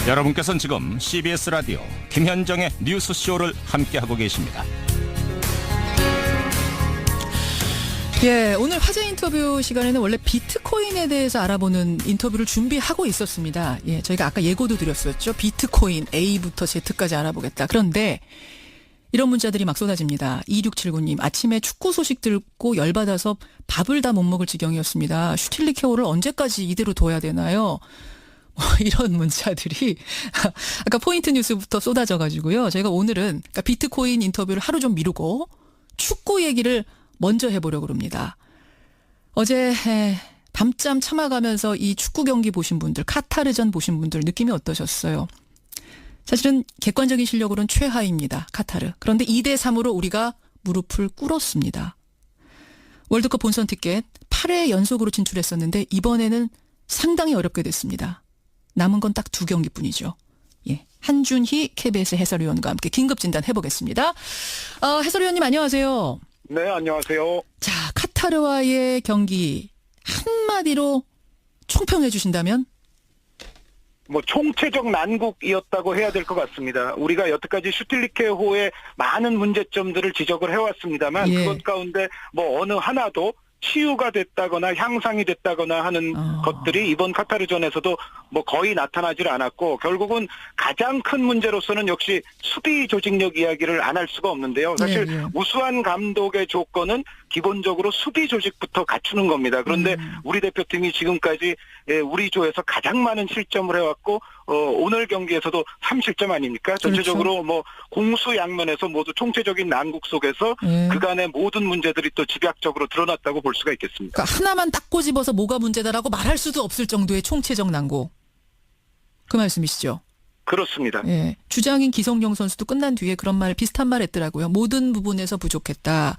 여러분께서는 지금 CBS 라디오 김현정의 뉴스쇼를 함께하고 계십니다. 예, 오늘 화제 인터뷰 시간에는 원래 비트코인에 대해서 알아보는 인터뷰를 준비하고 있었습니다. 예, 저희가 아까 예고도 드렸었죠. 비트코인 A부터 Z까지 알아보겠다. 그런데 이런 문자들이 막 쏟아집니다. 2679님, 아침에 축구 소식 듣고 열받아서 밥을 다 못 먹을 지경이었습니다. 슈틸리케오를 언제까지 이대로 둬야 되나요? 이런 문자들이 아까 포인트 뉴스부터 쏟아져가지고요. 저희가 오늘은 그러니까 비트코인 인터뷰를 하루 좀 미루고 축구 얘기를 먼저 해보려고 합니다. 어제 밤잠 참아가면서 이 축구 경기 보신 분들, 카타르전 보신 분들 느낌이 어떠셨어요? 사실은 객관적인 실력으로는 최하입니다. 카타르. 그런데 2대3으로 우리가 무릎을 꿇었습니다. 월드컵 본선 티켓 8회 연속으로 진출했었는데 이번에는 상당히 어렵게 됐습니다. 남은 건 딱 2경기뿐이죠. 예, 한준희 KBS 해설위원과 함께 긴급 진단 해보겠습니다. 해설위원님 안녕하세요. 네, 안녕하세요. 자, 카타르와의 경기 한마디로 총평해 주신다면? 총체적 난국이었다고 해야 될 것 같습니다. 우리가 여태까지 슈틸리케호의 많은 문제점들을 지적을 해왔습니다만 예. 그것 가운데 어느 하나도 치유가 됐다거나 향상이 됐다거나 하는 것들이 이번 카타르전에서도 거의 나타나질 않았고 결국은 가장 큰 문제로서는 역시 수비 조직력 이야기를 안 할 수가 없는데요. 사실 예. 우수한 감독의 조건은 기본적으로 수비 조직부터 갖추는 겁니다. 그런데 우리 대표팀이 지금까지 우리 조에서 가장 많은 실점을 해왔고 오늘 경기에서도 3실점 아닙니까? 전체적으로 공수 양면에서 모두 총체적인 난국 속에서 그간의 모든 문제들이 또 집약적으로 드러났다고 볼 수가 있겠습니다. 그러니까 하나만 딱 꼬집어서 뭐가 문제다라고 말할 수도 없을 정도의 총체적 난고. 그 말씀이시죠? 그렇습니다. 예. 주장인 기성용 선수도 끝난 뒤에 그런 말, 비슷한 말 했더라고요. 모든 부분에서 부족했다.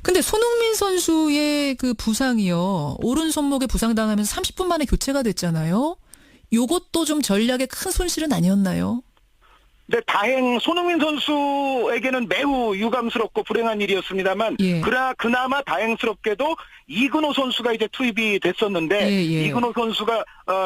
근데 손흥민 선수의 그 부상이요. 오른 손목에 부상당하면서 30분 만에 교체가 됐잖아요. 요것도 좀 전략의 큰 손실은 아니었나요? 네, 손흥민 선수에게는 매우 유감스럽고 불행한 일이었습니다만, 예. 그나마 다행스럽게도 이근호 선수가 이제 투입이 됐었는데, 예. 이근호 선수가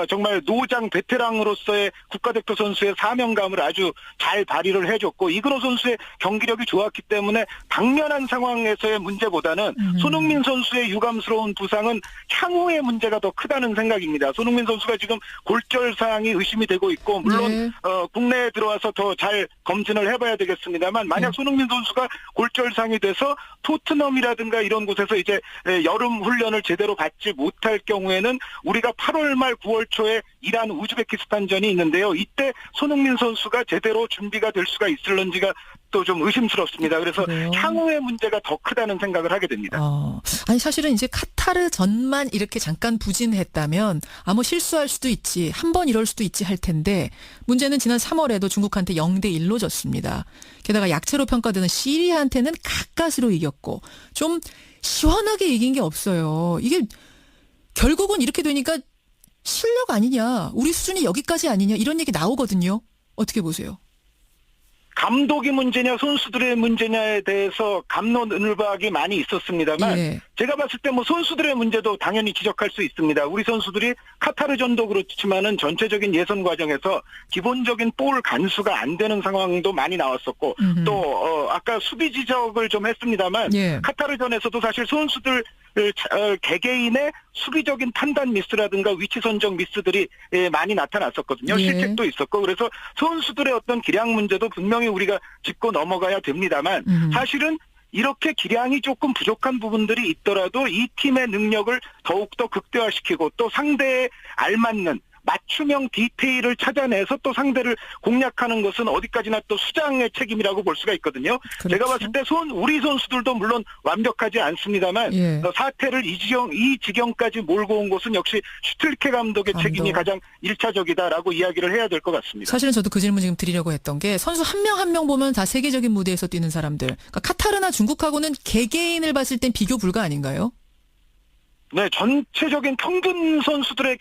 정말 노장 베테랑으로서의 국가대표 선수의 사명감을 아주 잘 발휘를 해줬고, 이근호 선수의 경기력이 좋았기 때문에 당면한 상황에서의 문제보다는 손흥민 선수의 유감스러운 부상은 향후의 문제가 더 크다는 생각입니다. 손흥민 선수가 지금 골절 사항이 의심이 되고 있고, 물론 네. 국내에 들어와서 더 잘 검진을 해봐야 되겠습니다만 만약 손흥민 선수가 골절상이 돼서 토트넘이라든가 이런 곳에서 이제 여름 훈련을 제대로 받지 못할 경우에는 우리가 8월 말 9월 초에 이란 우즈베키스탄전이 있는데요. 이때 손흥민 선수가 제대로 준비가 될 수가 있을런지가 또 좀 의심스럽습니다. 그래서 그래요? 향후의 문제가 더 크다는 생각을 하게 됩니다. 아니 사실은 이제 카타르 전만 이렇게 잠깐 부진했다면 실수할 수도 있지, 한 번 이럴 수도 있지 할 텐데 문제는 지난 3월에도 중국한테 0대1로 졌습니다. 게다가 약체로 평가되는 시리아한테는 가까스로 이겼고 좀 시원하게 이긴 게 없어요. 이게 결국은 이렇게 되니까 실력 아니냐, 우리 수준이 여기까지 아니냐 이런 얘기 나오거든요. 어떻게 보세요? 감독이 문제냐 선수들의 문제냐에 대해서 갑론을박이 많이 있었습니다만 예. 제가 봤을 때 선수들의 문제도 당연히 지적할 수 있습니다. 우리 선수들이 카타르전도 그렇지만은 전체적인 예선 과정에서 기본적인 볼 간수가 안 되는 상황도 많이 나왔었고 또 아까 수비 지적을 좀 했습니다만 예. 카타르전에서도 사실 선수들 개개인의 수비적인 판단 미스라든가 위치 선정 미스들이 많이 나타났었거든요. 예. 실책도 있었고 그래서 선수들의 어떤 기량 문제도 분명히 우리가 짚고 넘어가야 됩니다만 사실은 이렇게 기량이 조금 부족한 부분들이 있더라도 이 팀의 능력을 더욱더 극대화시키고 또 상대에 알맞는 맞춤형 디테일을 찾아내서 또 상대를 공략하는 것은 어디까지나 또 수장의 책임이라고 볼 수가 있거든요. 그렇죠. 제가 봤을 때 우리 선수들도 물론 완벽하지 않습니다만 예. 사태를 이 지경까지 몰고 온 것은 역시 슈틸케 감독의 책임이 가장 1차적이다라고 이야기를 해야 될 것 같습니다. 사실은 저도 그 질문 지금 드리려고 했던 게 선수 한 명 한 명 보면 다 세계적인 무대에서 뛰는 사람들. 그러니까 카타르나 중국하고는 개개인을 봤을 땐 비교 불가 아닌가요? 네, 전체적인 평균 선수들의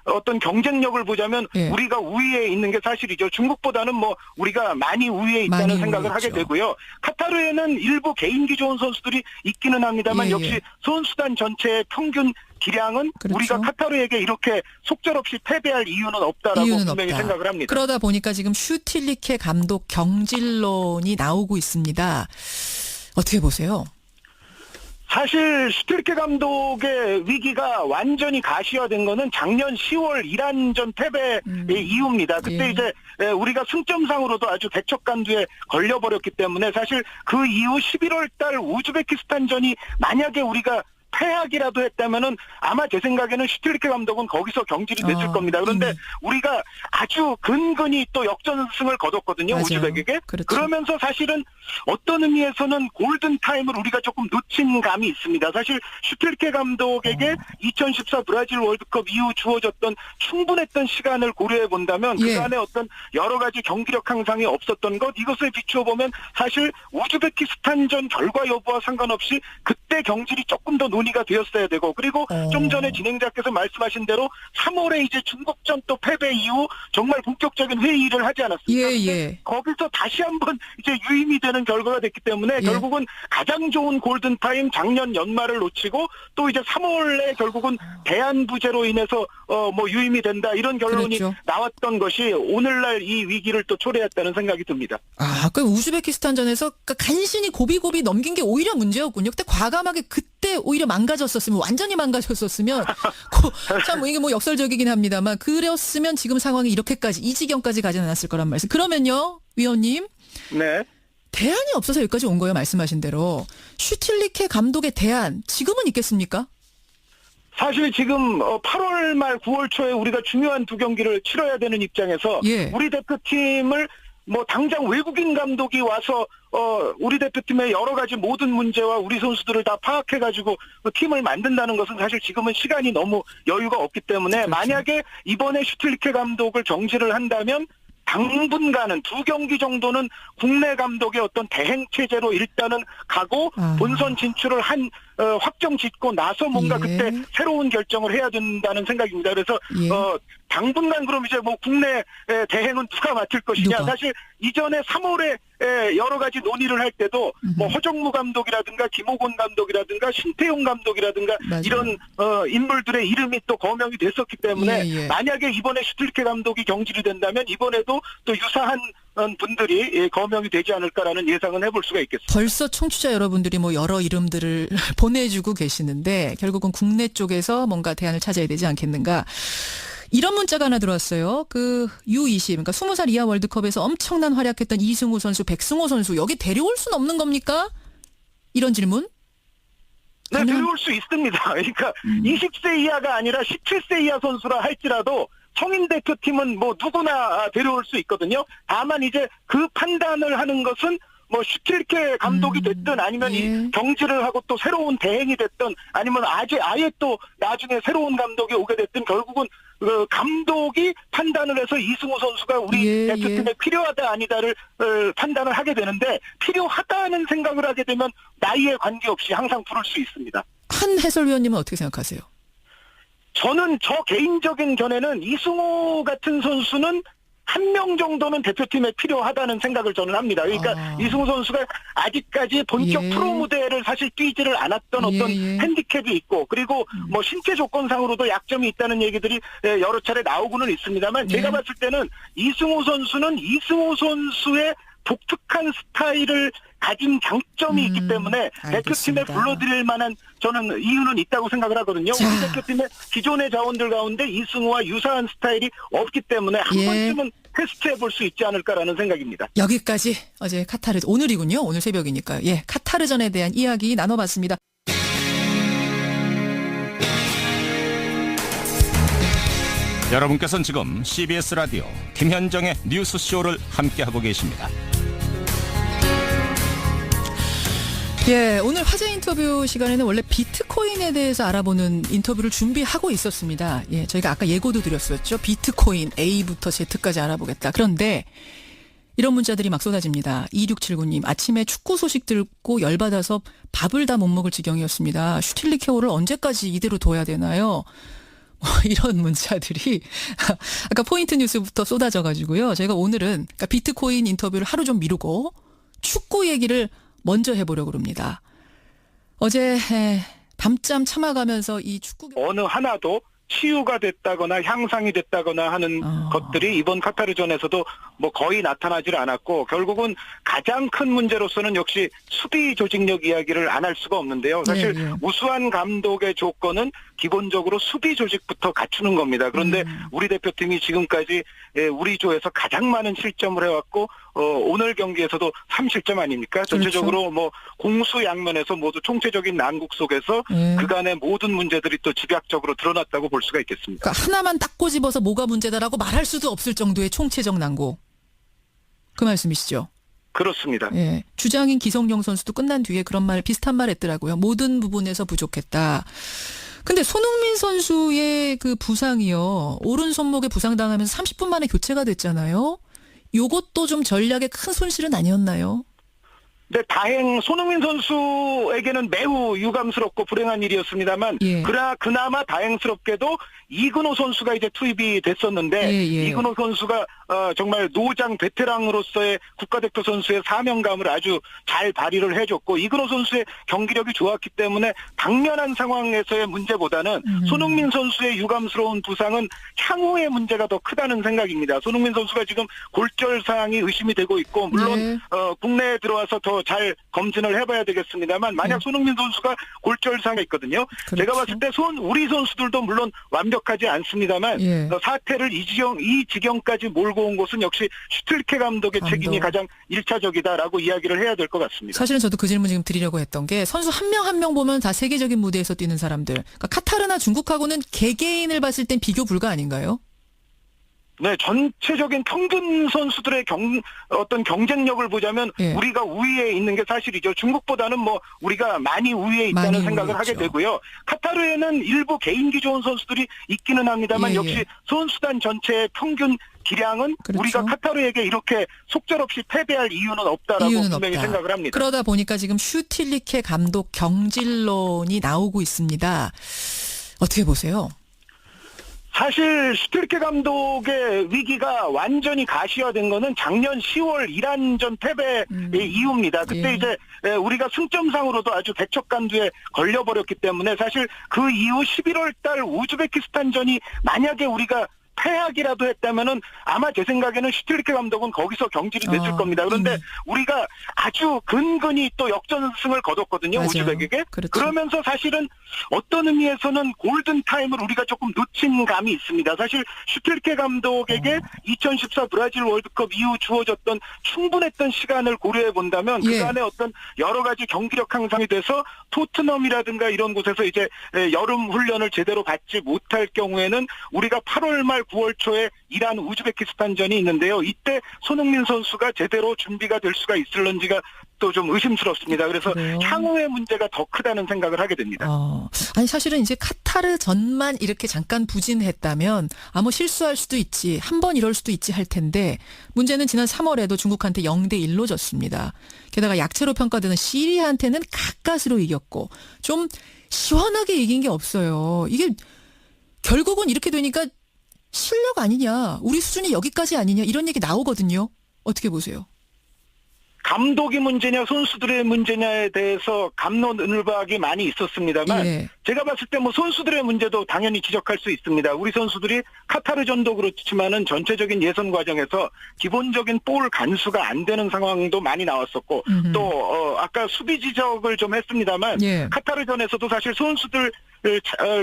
어떤 경쟁력을 보자면 예. 우리가 우위에 있는 게 사실이죠. 중국보다는 우리가 많이 우위에 있다는 많이 생각을 우위에 하게 있죠. 되고요. 카타르에는 일부 개인기 좋은 선수들이 있기는 합니다만 예, 역시 예. 선수단 전체의 평균 기량은 그렇죠. 우리가 카타르에게 이렇게 속절없이 패배할 이유는 없다라고 이유는 분명히 없다. 생각을 합니다. 그러다 보니까 지금 슈틸리케 감독 경질론이 나오고 있습니다. 어떻게 보세요? 사실 슈틸케 감독의 위기가 완전히 가시화된 거는 작년 10월 이란전 패배의 이유입니다. 그때 예. 이제 우리가 승점상으로도 아주 대척간두에 걸려버렸기 때문에 사실 그 이후 11월 달 우즈베키스탄전이 만약에 우리가 패하기라도 했다면은 아마 제 생각에는 슈틸리케 감독은 거기서 경질이 됐을 겁니다. 그런데 이미. 우리가 아주 근근히 또 역전승을 거뒀거든요. 맞아요. 우즈벡에게. 그렇죠. 그러면서 사실은 어떤 의미에서는 골든타임을 우리가 조금 놓친 감이 있습니다. 사실 슈틸리케 감독에게 2014 브라질 월드컵 이후 주어졌던 충분했던 시간을 고려해 본다면 예. 그간의 어떤 여러 가지 경기력 향상이 없었던 것, 이것을 비추어 보면 사실 우즈베키스탄전 결과 여부와 상관없이 그때 경질이 조금 더 논의가 되었어야 되고, 그리고 좀 전에 진행자께서 말씀하신 대로 3월에 이제 중국전 또 패배 이후 정말 본격적인 회의를 하지 않았습니까? 예, 예. 거기서 다시 한번 이제 유임이 되는 결과가 됐기 때문에 예. 결국은 가장 좋은 골든타임 작년 연말을 놓치고 또 이제 3월에 결국은 대안부재로 인해서 뭐 유임이 된다, 이런 결론이 그렇죠. 나왔던 것이 오늘날 이 위기를 또 초래했다는 생각이 듭니다. 아, 그 우즈베키스탄전에서 간신히 고비고비 넘긴 게 오히려 문제였군요. 그때 과감하게 그때 오히려 망가졌었으면, 완전히 망가졌었으면 참 이게 뭐 역설적이긴 합니다만, 그랬으면 지금 상황이 이렇게까지 이 지경까지 가지 않았을 거란 말씀. 그러면요, 위원님. 네. 대안이 없어서 여기까지 온 거예요, 말씀하신 대로. 슈틸리케 감독의 대안 지금은 있겠습니까? 사실 지금 8월 말 9월 초에 우리가 중요한 두 경기를 치러야 되는 입장에서 예. 우리 대표팀을 뭐 당장 외국인 감독이 와서 우리 대표팀의 여러 가지 모든 문제와 우리 선수들을 다 파악해가지고 팀을 만든다는 것은 사실 지금은 시간이 너무 여유가 없기 때문에, 그렇죠. 만약에 이번에 슈틸리케 감독을 정지를 한다면 당분간은 두 경기 정도는 국내 감독의 어떤 대행 체제로 일단은 가고 본선 진출을 한 확정 짓고 나서 뭔가 예. 그때 새로운 결정을 해야 된다는 생각입니다. 그래서 예. 당분간 그럼 이제 뭐 국내 대행은 누가 맡을 것이냐. 누가? 사실 이전에 3월에 여러 가지 논의를 할 때도 뭐 허정무 감독이라든가 김호곤 감독이라든가 신태용 감독이라든가 맞아요. 이런 인물들의 이름이 또 거명이 됐었기 때문에 예, 예. 만약에 이번에 슈틸케 감독이 경질이 된다면 이번에도 또 유사한 분들이 거명이 되지 않을까라는 예상은 해볼 수가 있겠습니다. 벌써 청취자 여러분들이 뭐 여러 이름들을 보내주고 계시는데, 결국은 국내 쪽에서 뭔가 대안을 찾아야 되지 않겠는가. 이런 문자가 하나 들어왔어요. 그 U20, 그러니까 20살 이하 월드컵에서 엄청난 활약했던 이승우 선수, 백승호 선수, 여기 데려올 수는 없는 겁니까? 이런 질문? 네, 데려올 수 있습니다. 그러니까 20세 이하가 아니라 17세 이하 선수라 할지라도 성인 대표팀은 뭐 누구나 데려올 수 있거든요. 다만 이제 그 판단을 하는 것은 뭐 슈틸케 감독이 됐든 아니면 예. 이 경질을 하고 또 새로운 대행이 됐든 아니면 아예 또 나중에 새로운 감독이 오게 됐든 결국은 그 감독이 판단을 해서 이승우 선수가 우리 예, 대표팀에 필요하다 아니다를 판단을 하게 되는데, 필요하다는 생각을 하게 되면 나이에 관계없이 항상 부를 수 있습니다. 한 해설위원님은 어떻게 생각하세요? 저는 저 개인적인 견해는 이승우 같은 선수는 한 명 정도는 대표팀에 필요하다는 생각을 저는 합니다. 그러니까 이승우 선수가 아직까지 본격 예. 프로 무대를 사실 뛰지를 않았던 어떤 예. 핸디캡이 있고, 그리고 뭐 신체 조건상으로도 약점이 있다는 얘기들이 여러 차례 나오고는 있습니다만, 제가 봤을 때는 이승우 선수는 이승우 선수의 독특한 스타일을 가진 장점이 있기 때문에 대표팀에 알겠습니다. 불러들일 만한 저는 이유는 있다고 생각을 하거든요. 자. 우리 대표팀의 기존의 자원들 가운데 이승우와 유사한 스타일이 없기 때문에 한 예. 번쯤은 테스트해 볼 수 있지 않을까라는 생각입니다. 여기까지 어제 카타르, 오늘이군요. 오늘 새벽이니까요. 예, 카타르전에 대한 이야기 나눠봤습니다. 여러분께서는 지금 CBS 라디오 김현정의 뉴스쇼를 함께하고 계십니다. 예, 오늘 화제 인터뷰 시간에는 원래 비트코인에 대해서 알아보는 인터뷰를 준비하고 있었습니다. 예, 저희가 아까 예고도 드렸었죠. 비트코인 A부터 Z까지 알아보겠다. 그런데 이런 문자들이 막 쏟아집니다. 2679님, 아침에 축구 소식 듣고 열받아서 밥을 다 못 먹을 지경이었습니다. 슈틸리케오를 언제까지 이대로 둬야 되나요? 이런 문자들이 아까 포인트 뉴스부터 쏟아져가지고요. 저희가 오늘은 그러니까 비트코인 인터뷰를 하루 좀 미루고 축구 얘기를 먼저 해보려고 합니다. 어제 밤잠 참아가면서 이 축구 어느 하나도 치유가 됐다거나 향상이 됐다거나 하는 것들이 이번 카타르전에서도 뭐 거의 나타나질 않았고, 결국은 가장 큰 문제로서는 역시 수비 조직력 이야기를 안 할 수가 없는데요. 사실 예. 우수한 감독의 조건은 기본적으로 수비 조직부터 갖추는 겁니다. 그런데 우리 대표팀이 지금까지 우리 조에서 가장 많은 실점을 해왔고, 오늘 경기에서도 3실점 아닙니까? 전체적으로 뭐 공수 양면에서 모두 총체적인 난국 속에서 그간의 모든 문제들이 또 집약적으로 드러났다고 볼 수가 있겠습니다. 그러니까 하나만 딱 꼬집어서 뭐가 문제다라고 말할 수도 없을 정도의 총체적 난국. 그 말씀이시죠? 그렇습니다. 예. 주장인 기성용 선수도 끝난 뒤에 그런 말, 비슷한 말 했더라고요. 모든 부분에서 부족했다. 근데 손흥민 선수의 그 부상이요. 오른 손목에 부상당하면서 30분 만에 교체가 됐잖아요. 요것도 좀 전략의 큰 손실은 아니었나요? 네, 손흥민 선수에게는 매우 유감스럽고 불행한 일이었습니다만, 예. 그나마 다행스럽게도 이근호 선수가 이제 투입이 됐었는데, 예. 이근호 선수가 정말 노장 베테랑으로서의 국가대표 선수의 사명감을 아주 잘 발휘를 해줬고, 이근호 선수의 경기력이 좋았기 때문에 당면한 상황에서의 문제보다는 손흥민 선수의 유감스러운 부상은 향후의 문제가 더 크다는 생각입니다. 손흥민 선수가 지금 골절 사항이 의심이 되고 있고, 물론 국내에 들어와서 더 잘 검진을 해봐야 되겠습니다만, 만약 손흥민 선수가 골절 사항이 있거든요. 그렇죠. 제가 봤을 때 우리 선수들도 물론 완벽하지 않습니다만, 사태를 이 지경까지 몰고 온 것은 역시 슈틸케 감독의 책임이 가장 1차적이다라고 이야기를 해야 될 것 같습니다. 사실은 저도 그 질문 지금 드리려고 했던 게, 선수 한 명 한 명 보면 다 세계적인 무대에서 뛰는 사람들. 그러니까 카타르나 중국하고는 개개인을 봤을 땐 비교 불가 아닌가요? 네, 전체적인 평균 선수들의 어떤 경쟁력을 보자면 우리가 우위에 있는 게 사실이죠. 중국보다는 뭐 우리가 많이 우위에 있다는 생각을 하게 되고요. 카타르에는 일부 개인기 좋은 선수들이 있기는 합니다만 역시 선수단 전체의 평균 기량은 우리가 카타르에게 이렇게 속절없이 패배할 이유는 없다라고 분명히 생각을 합니다. 그러다 보니까 지금 슈틸리케 감독 경질론이 나오고 있습니다. 어떻게 보세요? 사실 슈틸케 감독의 위기가 완전히 가시화된 거는 작년 10월 이란전 패배의 이유입니다. 그때 이제 우리가 승점상으로도 아주 대척간두에 걸려버렸기 때문에, 사실 그 이후 11월 달 우즈베키스탄전이 만약에 우리가 패하기라도 했다면은 아마 제 생각에는 슈틸리케 감독은 거기서 경질이 됐을 겁니다. 그런데 우리가 아주 근근히 또 역전승을 거뒀거든요. 우즈벡에게. 그러면서 사실은 어떤 의미에서는 골든타임을 우리가 조금 놓친 감이 있습니다. 사실 슈틸리케 감독에게 2014 브라질 월드컵 이후 주어졌던 충분했던 시간을 고려해 본다면 그간의 어떤 여러 가지 경기력 향상이 돼서 토트넘이라든가 이런 곳에서 이제 여름 훈련을 제대로 받지 못할 경우에는 우리가 8월 말 9월 초에 이란 우즈베키스탄전이 있는데요. 이때 손흥민 선수가 제대로 준비가 될 수가 있을런지가 또 좀 의심스럽습니다. 그래서 향후의 문제가 더 크다는 생각을 하게 됩니다. 아니 사실은 이제 카타르 전만 이렇게 잠깐 부진했다면 뭐 실수할 수도 있지, 한 번 이럴 수도 있지 할 텐데, 문제는 지난 3월에도 중국한테 0대1로 졌습니다. 게다가 약체로 평가되는 시리아한테는 가까스로 이겼고, 좀 시원하게 이긴 게 없어요. 이게 결국은 이렇게 되니까 실력 아니냐, 우리 수준이 여기까지 아니냐, 이런 얘기 나오거든요. 어떻게 보세요? 감독이 문제냐 선수들의 문제냐에 대해서 갑론을박이 많이 있었습니다만 제가 봤을 때 뭐 선수들의 문제도 당연히 지적할 수 있습니다. 우리 선수들이 카타르전도 그렇지만은 전체적인 예선 과정에서 기본적인 볼 간수가 안 되는 상황도 많이 나왔었고 또 아까 수비 지적을 좀 했습니다만 카타르전에서도 사실 선수들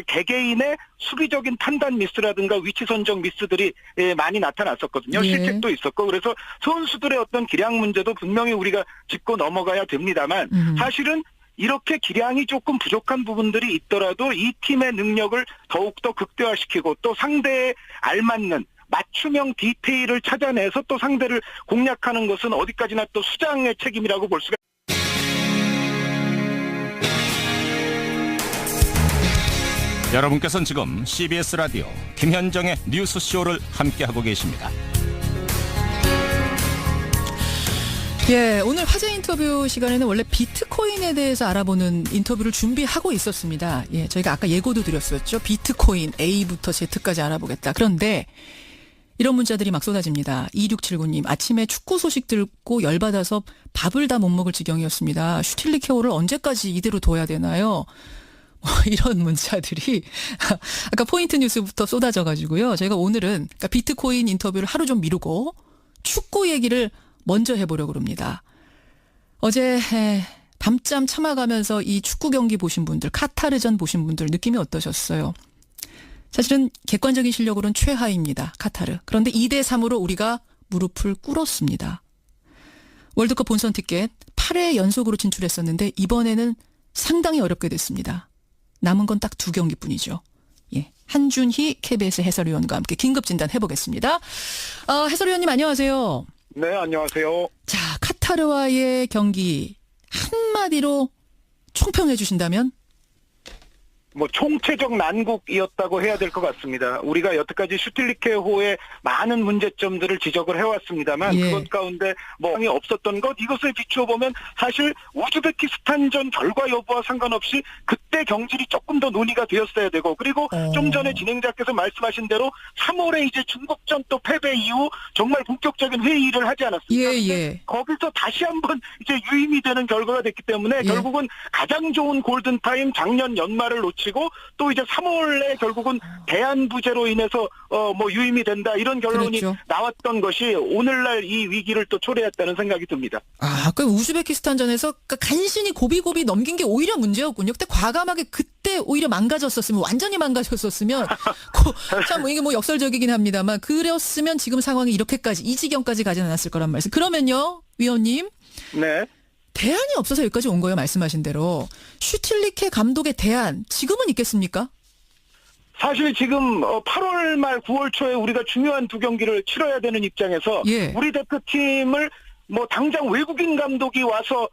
개개인의 수비적인 판단 미스라든가 위치 선정 미스들이 많이 나타났었거든요. 실책도 있었고, 그래서 선수들의 어떤 기량 문제도 분명히 우리가 짚고 넘어가야 됩니다만 사실은 이렇게 기량이 조금 부족한 부분들이 있더라도 이 팀의 능력을 더욱더 극대화시키고 또 상대에 알맞는 맞춤형 디테일을 찾아내서 또 상대를 공략하는 것은 어디까지나 또 수장의 책임이라고 볼 수가 여러분께서는 지금 CBS 라디오 김현정의 뉴스쇼를 함께하고 계십니다. 오늘 화제 인터뷰 시간에는 원래 비트코인에 대해서 알아보는 인터뷰를 준비하고 있었습니다. 저희가 아까 예고도 드렸었죠. 비트코인 A부터 Z까지 알아보겠다. 그런데 이런 문자들이 막 쏟아집니다. 2679님, 아침에 축구 소식 듣고 열받아서 밥을 다 못 먹을 지경이었습니다. 슈틸리케오를 언제까지 이대로 둬야 되나요? 이런 문자들이 아까 포인트 뉴스부터 쏟아져가지고요. 저희가 오늘은 그러니까 비트코인 인터뷰를 하루 좀 미루고 축구 얘기를 먼저 해보려고 합니다. 어제 밤잠 참아가면서 이 축구 경기 보신 분들, 카타르전 보신 분들 느낌이 어떠셨어요? 사실은 객관적인 실력으로는 최하입니다. 카타르. 그런데 2대3으로 우리가 무릎을 꿇었습니다. 월드컵 본선 티켓 8회 연속으로 진출했었는데 이번에는 상당히 어렵게 됐습니다. 남은 건 딱 2경기뿐이죠. 예, 한준희 KBS 해설위원과 함께 긴급 진단 해보겠습니다. 해설위원님 안녕하세요. 네, 안녕하세요. 자, 카타르와의 경기 한마디로 총평해 주신다면? 뭐 총체적 난국이었다고 해야 될 것 같습니다. 우리가 여태까지 슈틸리케호의 많은 문제점들을 지적을 해왔습니다만 예. 그것 가운데 뭐이 없었던 것 이것을 비추어 보면 사실 우즈베키스탄전 결과 여부와 상관없이 그때 경질이 조금 더 논의가 되었어야 되고 그리고 좀 전에 진행자께서 말씀하신 대로 3월에 이제 중국전 또 패배 이후 정말 본격적인 회의를 하지 않았습니까? 예. 거기서 다시 한번 이제 유임이 되는 결과가 됐기 때문에 결국은 가장 좋은 골든타임 작년 연말을 놓치고 또 이제 3월에 결국은 대안부재로 인해서 뭐 유임이 된다 이런 결론이 그렇죠. 나왔던 것이 오늘날 이 위기를 또 초래했다는 생각이 듭니다. 아까 우즈베키스탄전에서 간신히 고비고비 넘긴 게 오히려 문제였군요. 그때 과감하게 그때 오히려 망가졌었으면 완전히 망가졌었으면 참 이게 뭐 역설적이긴 합니다만 그랬으면 지금 상황이 이렇게까지 이 지경까지 가지 않았을 거란 말씀. 그러면요, 위원님. 네. 대안이 없어서 여기까지 온 거예요. 말씀하신 대로. 슈틸리케 감독의 대안 지금은 있겠습니까? 사실 지금 8월 말 9월 초에 우리가 중요한 2경기를 치러야 되는 입장에서 예. 우리 대표팀을 뭐 당장 외국인 감독이 와서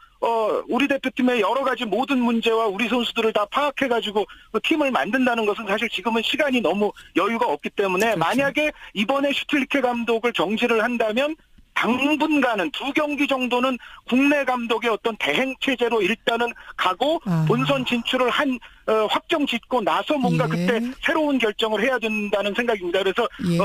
우리 대표팀의 여러 가지 모든 문제와 우리 선수들을 다 파악해가지고 그 팀을 만든다는 것은 사실 지금은 시간이 너무 여유가 없기 때문에 그렇죠. 만약에 이번에 슈틸리케 감독을 정지를 한다면 당분간은 2경기 정도는 국내 감독의 어떤 대행 체제로 일단은 가고 본선 진출을 확정 짓고 나서 뭔가 예. 그때 새로운 결정을 해야 된다는 생각입니다. 그래서 예.